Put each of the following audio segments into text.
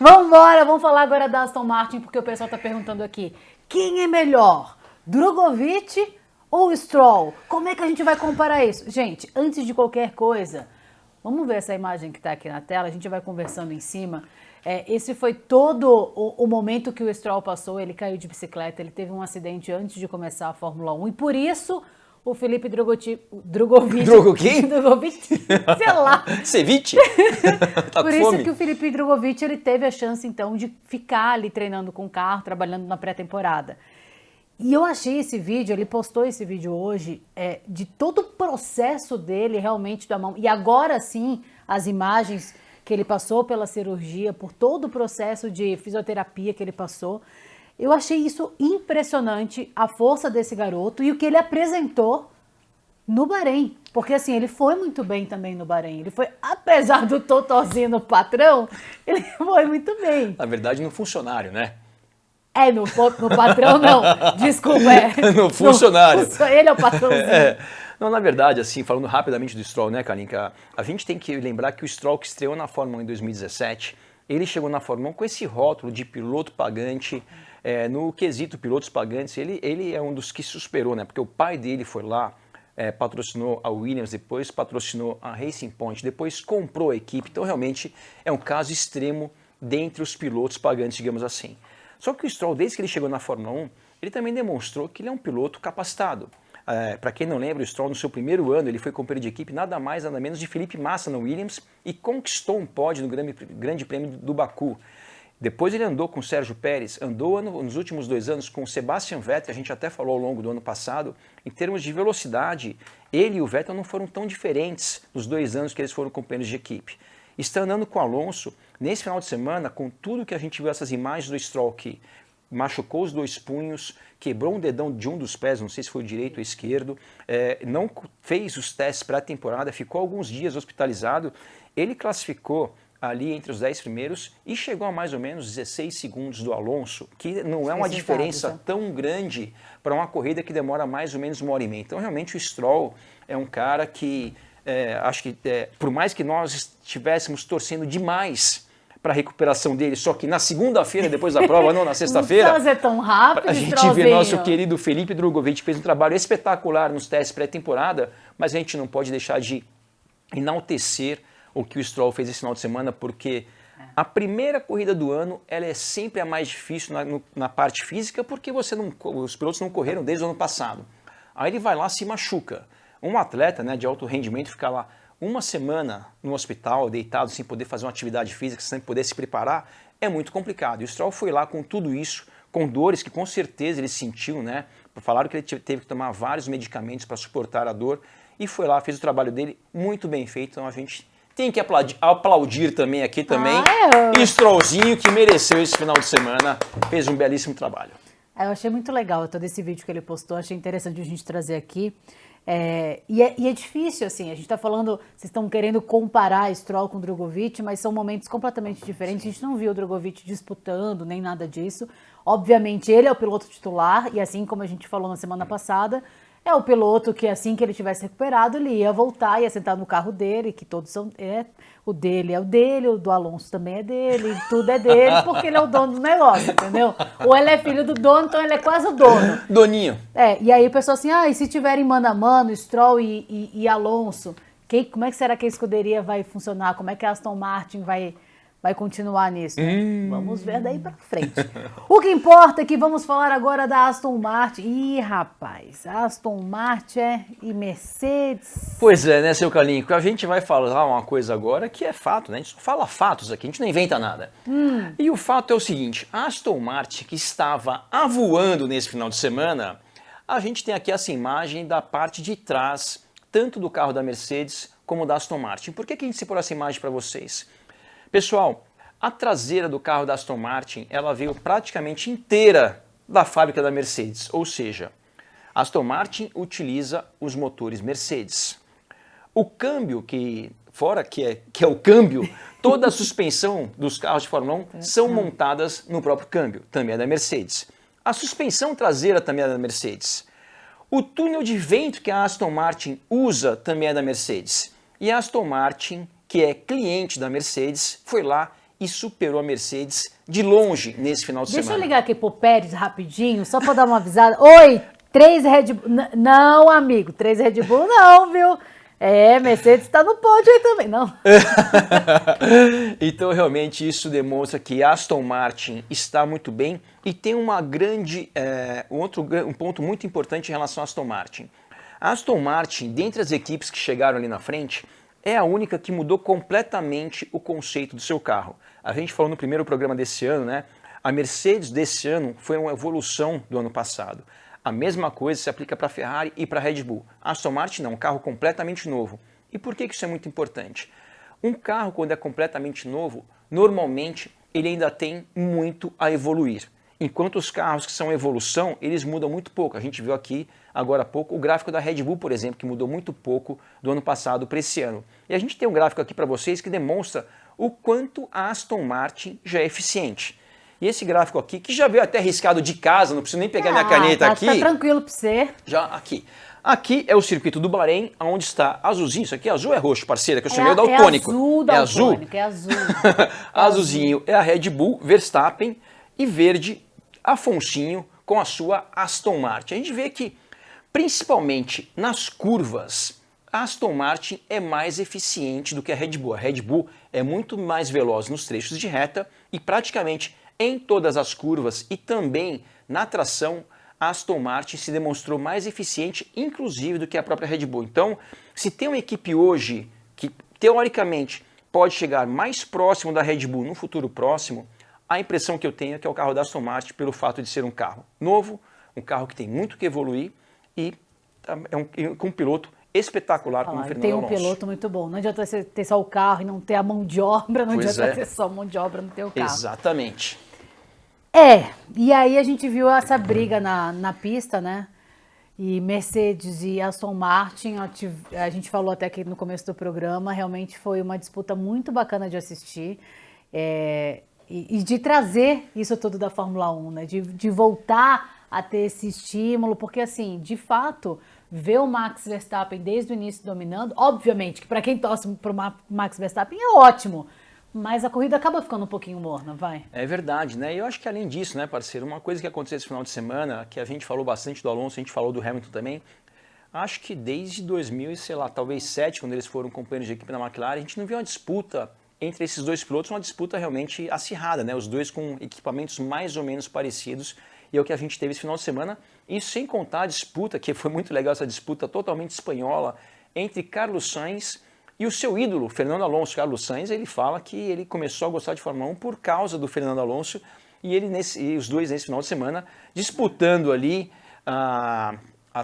Vambora, vamos falar agora da Aston Martin, porque o pessoal tá perguntando aqui. Quem é melhor, Drogovic ou Stroll? Como é que a gente vai comparar isso? Gente, antes de qualquer coisa, vamos ver essa imagem que tá aqui na tela, a gente vai conversando em cima. Esse foi todo o momento que o Stroll passou, ele caiu de bicicleta, ele teve um acidente antes de começar a Fórmula 1 e por isso o Felipe Drogovic, sei lá. Ceviche? Tá Por com isso fome? que o Felipe Drogovic ele teve a chance então de ficar ali treinando com o carro, trabalhando na pré-temporada. E eu achei esse vídeo, ele postou esse vídeo hoje, de todo o processo dele realmente da mão. E agora sim, as imagens que ele passou pela cirurgia, por todo o processo de fisioterapia que ele passou. Eu achei isso impressionante, a força desse garoto e o que ele apresentou no Bahrein. Porque assim, ele foi muito bem também no Bahrein. Ele foi, apesar do totozinho no patrão, ele foi muito bem. Na verdade, no funcionário, né? No patrão não. Desculpa, No funcionário. Ele é o patrãozinho. Não, na verdade, assim, falando rapidamente do Stroll, né, Kalinka? A gente tem que lembrar que o Stroll, que estreou na Fórmula 1 em 2017, ele chegou na Fórmula 1 com esse rótulo de piloto pagante. No quesito pilotos pagantes, ele é um dos que se superou, né? Porque o pai dele foi lá, patrocinou a Williams, depois patrocinou a Racing Point, depois comprou a equipe. Então, realmente, é um caso extremo dentre os pilotos pagantes, digamos assim. Só que o Stroll, desde que ele chegou na Fórmula 1, ele também demonstrou que ele é um piloto capacitado. Para quem não lembra, o Stroll no seu primeiro ano ele foi companheiro de equipe nada mais nada menos de Felipe Massa na Williams e conquistou um pódio no Grande Prêmio do Baku. Depois ele andou com o Sérgio Pérez, andou nos últimos 2 anos com o Sebastian Vettel, a gente até falou ao longo do ano passado. Em termos de velocidade, ele e o Vettel não foram tão diferentes nos 2 anos que eles foram companheiros de equipe. Está andando com o Alonso, nesse final de semana, com tudo que a gente viu, essas imagens do Stroll que machucou os 2 punhos, quebrou um dedão de um dos pés, não sei se foi o direito ou esquerdo, não fez os testes pré-temporada, ficou alguns dias hospitalizado. Ele classificou ali entre os 10 primeiros e chegou a mais ou menos 16 segundos do Alonso, que não é uma diferença tão grande para uma corrida que demora mais ou menos 1h30. Então, realmente, o Stroll é um cara que, acho que, por mais que nós estivéssemos torcendo demais para a recuperação dele, só que na segunda-feira, depois da prova, não na sexta-feira, não é tão rápido, a gente vê nosso querido Felipe Drogovic, que fez um trabalho espetacular nos testes pré-temporada, mas a gente não pode deixar de enaltecer o que o Stroll fez esse final de semana, porque a primeira corrida do ano ela é sempre a mais difícil na parte física, porque os pilotos não correram desde o ano passado. Aí ele vai lá e se machuca. Um atleta, né, de alto rendimento fica lá uma semana no hospital, deitado, sem poder fazer uma atividade física, sem poder se preparar, é muito complicado. E o Stroll foi lá com tudo isso, com dores que com certeza ele sentiu, né? Falaram que ele teve que tomar vários medicamentos para suportar a dor, e foi lá, fez o trabalho dele muito bem feito. Então a gente tem que aplaudir também aqui também. E Strollzinho, que mereceu esse final de semana, fez um belíssimo trabalho. Eu achei muito legal todo esse vídeo que ele postou, achei interessante a gente trazer aqui. E é difícil, assim, a gente está falando, vocês estão querendo comparar Stroll com o Drogovic, mas são momentos completamente diferentes. A gente não viu o Drogovic disputando, nem nada disso. Obviamente, ele é o piloto titular, e assim como a gente falou na semana passada, é o piloto que assim que ele tivesse recuperado, ele ia voltar, ia sentar no carro dele, que todos são... o dele é o dele, o do Alonso também é dele, tudo é dele, porque ele é o dono do negócio, entendeu? Ou ele é filho do dono, então ele é quase o dono. Doninho. E aí o pessoal assim, e se tiverem mano a mano, Stroll e Alonso, como é que será que a escuderia vai funcionar? Como é que a Aston Martin vai continuar nisso? Vamos ver daí pra frente. O que importa é que vamos falar agora da Aston Martin. Ih, rapaz, Aston Martin e Mercedes. Pois é, né, seu Kalinko? A gente vai falar uma coisa agora que é fato, né? A gente só fala fatos aqui, a gente não inventa nada. E o fato é o seguinte, a Aston Martin, que estava avoando nesse final de semana, a gente tem aqui essa imagem da parte de trás, tanto do carro da Mercedes como da Aston Martin. Por que a gente separou essa imagem para vocês? Pessoal, a traseira do carro da Aston Martin, ela veio praticamente inteira da fábrica da Mercedes, ou seja, a Aston Martin utiliza os motores Mercedes. O câmbio, que é o câmbio, toda a suspensão dos carros de Fórmula 1 são montadas no próprio câmbio, também é da Mercedes. A suspensão traseira também é da Mercedes. O túnel de vento que a Aston Martin usa também é da Mercedes. E a Aston Martin, que é cliente da Mercedes, foi lá e superou a Mercedes de longe nesse final de Deixa semana. eu ligar aqui pro Pérez rapidinho, só para dar uma avisada. Oi, 3 Red Bull. Não, amigo, 3 Red Bull não, viu? Mercedes está no pódio aí também, não. Então, realmente, isso demonstra que Aston Martin está muito bem e tem uma grande, um ponto muito importante em relação a Aston Martin. A Aston Martin, dentre as equipes que chegaram ali na frente, é a única que mudou completamente o conceito do seu carro. A gente falou no primeiro programa desse ano, né? A Mercedes desse ano foi uma evolução do ano passado. A mesma coisa se aplica para a Ferrari e para a Red Bull. A Aston Martin não, um carro completamente novo. E por que isso é muito importante? Um carro, quando é completamente novo, normalmente ele ainda tem muito a evoluir. Enquanto os carros que são evolução, eles mudam muito pouco. A gente viu aqui, agora há pouco, o gráfico da Red Bull, por exemplo, que mudou muito pouco do ano passado para esse ano. E a gente tem um gráfico aqui para vocês que demonstra o quanto a Aston Martin já é eficiente. E esse gráfico aqui, que já veio até riscado de casa, não preciso nem pegar minha caneta aqui. Tá tranquilo para você. Já aqui. Aqui é o circuito do Bahrein, onde está azulzinho. Isso aqui é azul ou é roxo, parceira? Que eu sou meio daltônico. É azul, é azul. Azulzinho é a Red Bull, Verstappen, e verde, Afonsinho, com a sua Aston Martin. A gente vê que, principalmente nas curvas, a Aston Martin é mais eficiente do que a Red Bull. A Red Bull é muito mais veloz nos trechos de reta e praticamente em todas as curvas e também na tração, a Aston Martin se demonstrou mais eficiente, inclusive, do que a própria Red Bull. Então, se tem uma equipe hoje que, teoricamente, pode chegar mais próximo da Red Bull no futuro próximo, a impressão que eu tenho é que é o carro da Aston Martin pelo fato de ser um carro novo, um carro que tem muito que evoluir e com um piloto espetacular como o Fernando Tem Alonso. Um piloto muito bom. Não adianta você ter só o carro e não ter a mão de obra, não adianta ter só a mão de obra, não ter o carro. Exatamente. E aí a gente viu essa briga na pista, né? E Mercedes e Aston Martin, a gente falou até aqui no começo do programa, realmente foi uma disputa muito bacana de assistir e de trazer isso tudo da Fórmula 1, né? De voltar a ter esse estímulo, porque assim, de fato, ver o Max Verstappen desde o início dominando, obviamente que para quem torce para o Max Verstappen é ótimo, mas a corrida acaba ficando um pouquinho morna, vai. É verdade, né? E eu acho que além disso, né, parceiro, uma coisa que aconteceu esse final de semana, que a gente falou bastante do Alonso, a gente falou do Hamilton também, acho que desde 2000 e sei lá, talvez 2007, quando eles foram companheiros de equipe da McLaren, a gente não viu uma disputa entre esses dois pilotos, uma disputa realmente acirrada, né? Os dois com equipamentos mais ou menos parecidos, e é o que a gente teve esse final de semana, isso sem contar a disputa, que foi muito legal essa disputa totalmente espanhola, entre Carlos Sainz e o seu ídolo, Fernando Alonso. Carlos Sainz, ele fala que ele começou a gostar de Fórmula 1 por causa do Fernando Alonso e os dois nesse final de semana disputando ali a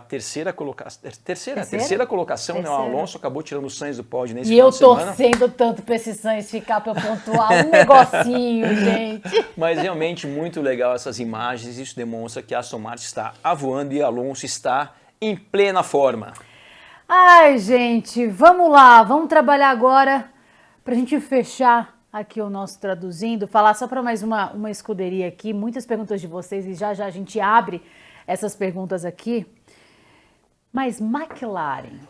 terceira colocação, né? O Alonso acabou tirando o Sainz do pódio nesse final de semana. E eu torcendo tanto para esse Sainz ficar para pontuar um negocinho, gente. Mas realmente muito legal essas imagens, isso demonstra que a Aston Martin está avoando e Alonso está em plena forma. Ai, gente, vamos lá, vamos trabalhar agora para a gente fechar aqui o nosso traduzindo, falar só para mais uma escuderia aqui, muitas perguntas de vocês e já a gente abre essas perguntas aqui. Mas McLaren,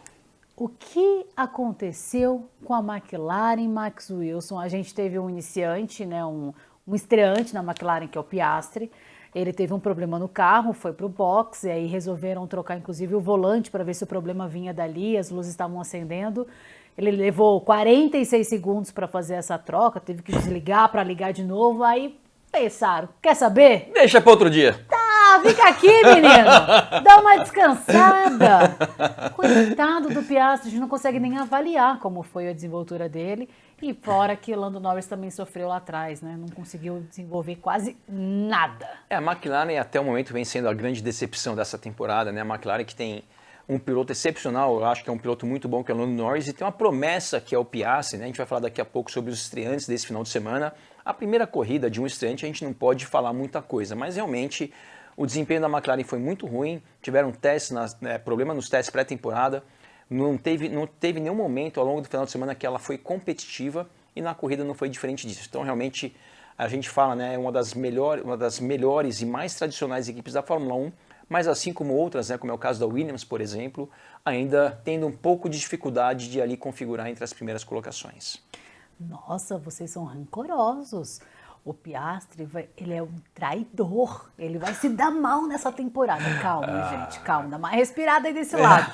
o que aconteceu com a McLaren, Max Wilson? A gente teve um iniciante, né, um estreante na McLaren, que é o Piastri. Ele teve um problema no carro, foi para o box e aí resolveram trocar inclusive o volante para ver se o problema vinha dali, as luzes estavam acendendo. Ele levou 46 segundos para fazer essa troca, teve que desligar para ligar de novo, aí pensaram, quer saber? Deixa para outro dia. Tá, fica aqui, menino, dá uma descansada. Coitado do Piastri, a gente não consegue nem avaliar como foi a desenvoltura dele. E fora que Lando Norris também sofreu lá atrás, né? Não conseguiu desenvolver quase nada. A McLaren até o momento vem sendo a grande decepção dessa temporada, né? A McLaren que tem um piloto excepcional, eu acho que é um piloto muito bom, que é o Lando Norris, e tem uma promessa que é o Piastri, né? A gente vai falar daqui a pouco sobre os estreantes desse final de semana. A primeira corrida de um estreante a gente não pode falar muita coisa, mas realmente o desempenho da McLaren foi muito ruim, tiveram testes, problema nos testes pré-temporada, não teve nenhum momento ao longo do final de semana que ela foi competitiva e na corrida não foi diferente disso. Então realmente a gente fala, né, uma das melhores e mais tradicionais equipes da Fórmula 1, mas assim como outras, né, como é o caso da Williams, por exemplo, ainda tendo um pouco de dificuldade de ali configurar entre as primeiras colocações. nossa, vocês são rancorosos. O Piastri, ele é um traidor. Ele vai se dar mal nessa temporada. Calma, gente, calma. Dá uma respirada aí desse lado.